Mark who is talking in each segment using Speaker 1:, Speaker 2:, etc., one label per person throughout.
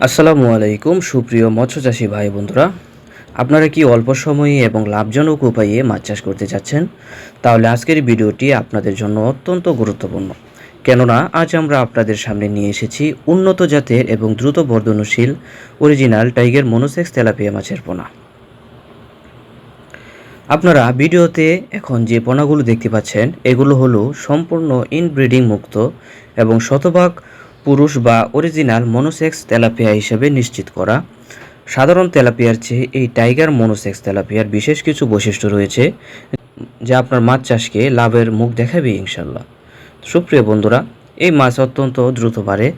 Speaker 1: আসসালামু আলাইকুম সুপ্রিয় মৎস্যচাষী ভাই বন্ধুরা, আপনারা কি অল্প সময়ে এবং লাভজনক উপায়ে মাছ চাষ করতে চাচ্ছেন? তাহলে আজকের ভিডিওটি আপনাদের জন্য অত্যন্ত গুরুত্বপূর্ণ। কেননা আজ আমরা আপনাদের সামনে নিয়ে এসেছি উন্নত জাতের এবং দ্রুত বর্ধনশীল অরিজিনাল টাইগার মনোসেক্স তেলাপিয়া মাছের পোনা। আপনারা ভিডিওতে এখন যে পোনাগুলো দেখতে পাচ্ছেন এগুলো হলো সম্পূর্ণ ইনব্রিডিং মুক্ত এবং শতভাগ পুরুষ বা অরিজিনাল মনোসেক্স তেলাপিয়া হিসেবে নিশ্চিত করা। সাধারণ তেলাপিয়ার চেয়ে এই টাইগার মনোসেক্স তেলাপিয়ার বিশেষ কিছু বৈশিষ্ট্য রয়েছে যা আপনার মাছ চাষকে লাভের মুখ দেখাবে ইনশাল্লাহ। সুপ্রিয় বন্ধুরা, এই মাছ অত্যন্ত দ্রুত বাড়ে।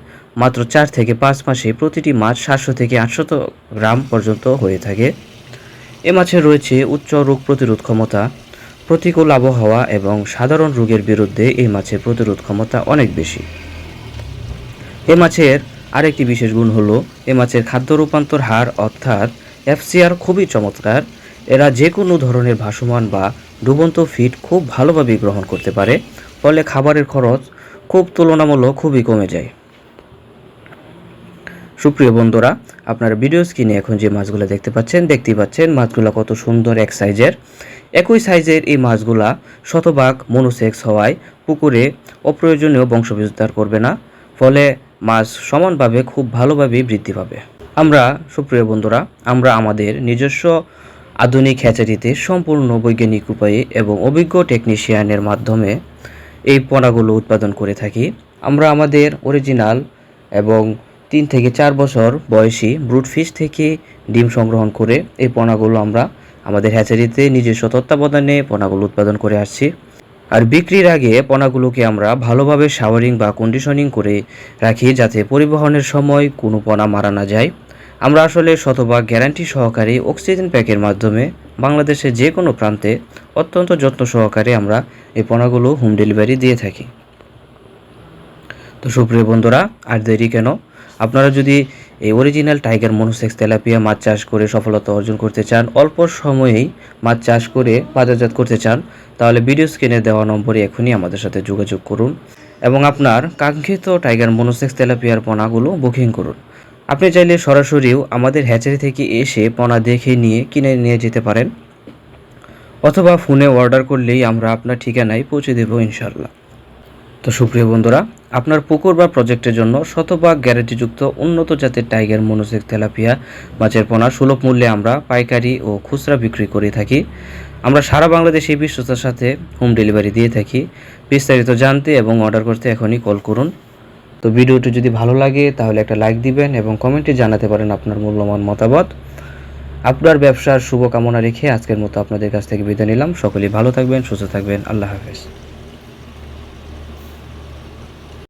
Speaker 1: মাত্র 4 থেকে 5 মাসে প্রতিটি মাছ 700 থেকে 800 গ্রাম পর্যন্ত হয়ে থাকে। এ মাছের রয়েছে উচ্চ রোগ প্রতিরোধ ক্ষমতা, প্রতিকূল আবহাওয়া এবং সাধারণ রোগের বিরুদ্ধে এই মাছের প্রতিরোধ ক্ষমতা অনেক বেশি। এ মাছের আরেকটি বিশেষ গুণ হলো এ মাছের খাদ্য রূপান্তর হার অর্থাৎ এফসিআর খুবই চমৎকার। এরা যে কোনো ধরনের ভাসমান বা ডুবন্ত ফিড খুব ভালোভাবে গ্রহণ করতে পারে, ফলে খাবারের খরচ খুব তুলনামূলক খুবই কমে যায়। সুপ্রিয় বন্ধুরা, আপনারা ভিডিও স্ক্রিনে এখন যে মাছগুলো দেখতেই পাচ্ছেন মাছগুলো কত সুন্দর এক সাইজের। একই সাইজের এই মাছগুলা শতভাগ মনোসেক্স হওয়ায় পুকুরে অপ্রয়োজনীয় বংশবিস্তার করবে না, ফলে মাছ সমানভাবে খুব ভালোভাবেই বৃদ্ধি পাবে। সুপ্রিয় বন্ধুরা, আমরা আমাদের নিজস্ব আধুনিক হ্যাচারিতে সম্পূর্ণ বৈজ্ঞানিক উপায়ে এবং অভিজ্ঞ টেকনিশিয়ানের মাধ্যমে এই পোনাগুলো উৎপাদন করে থাকি। আমরা আমাদের অরিজিনাল এবং 3 থেকে 4 বছর বয়সী ব্রুড ফিশ থেকে ডিম সংগ্রহণ করে এই পোনাগুলো আমরা আমাদের হ্যাচারিতে নিজস্ব তত্ত্বাবধানে পোনাগুলো উৎপাদন করে আসছি। আর বিক্রির আগে পোনাগুলোকে আমরা ভালোভাবে শাওয়ারিং বা কন্ডিশনিং করে রাখি যাতে পরিবহনের সময় কোনো পোনা মারা না যায়। আমরা আসলে শতভাগ গ্যারান্টি সহকারে অক্সিজেন প্যাকের মাধ্যমে বাংলাদেশের যে কোনো প্রান্তে অত্যন্ত যত্ন সহকারে আমরা এই পোনাগুলো হোম ডেলিভারি দিয়ে থাকি। তো সুপ্রিয় বন্ধুরা, আর দেরি কেন? আপনারা যদি এই অরিজিনাল টাইগার মনোসেক্স তেলাপিয়া মাছ চাষ করে সফলতা অর্জন করতে চান, অল্প সময়েই মাছ চাষ করে বাজারজাত করতে চান, তাহলে ভিডিও স্ক্রিনে দেওয়া নম্বরে এখনই আমাদের সাথে যোগাযোগ করুন এবং আপনার কাঙ্ক্ষিত টাইগার মনোসেক্স তেলাপিয়ার পোনাগুলো বুকিং করুন। আপনি চাইলে সরাসরিও আমাদের হ্যাচারি থেকে এসে পোনা দেখে নিয়ে কিনে নিয়ে যেতে পারেন, অথবা ফোনে অর্ডার করলেই আমরা আপনার ঠিকানায় পৌঁছে দেব ইনশাল্লাহ। তো সুপ্রিয় বন্ধুরা, আপনার পুকুর বা প্রজেক্টের জন্য শতভাগ গ্যারান্টিযুক্ত উন্নত জাতের টাইগার মনোসেক্স তেলাপিয়া মাছের পোনা সুলভ মূল্যে আমরা পাইকারি ও খুচরা বিক্রি করে থাকি। আমরা সারা বাংলাদেশে বিশ্বস্তার সাথে হোম ডেলিভারি দিয়ে থাকি। বিস্তারিত জানতে এবং অর্ডার করতে এখনই কল করুন। তো ভিডিওটি যদি ভালো লাগে তাহলে একটা লাইক দিবেন এবং কমেন্টে জানাতে পারেন আপনার মূল্যবান মতামত। আপনার ব্যবসার শুভকামনা রেখে আজকের মতো আপনাদের কাছ থেকে বিদায় নিলাম। সকলেই ভালো থাকবেন, সুস্থ থাকবেন। আল্লাহ হাফেজ।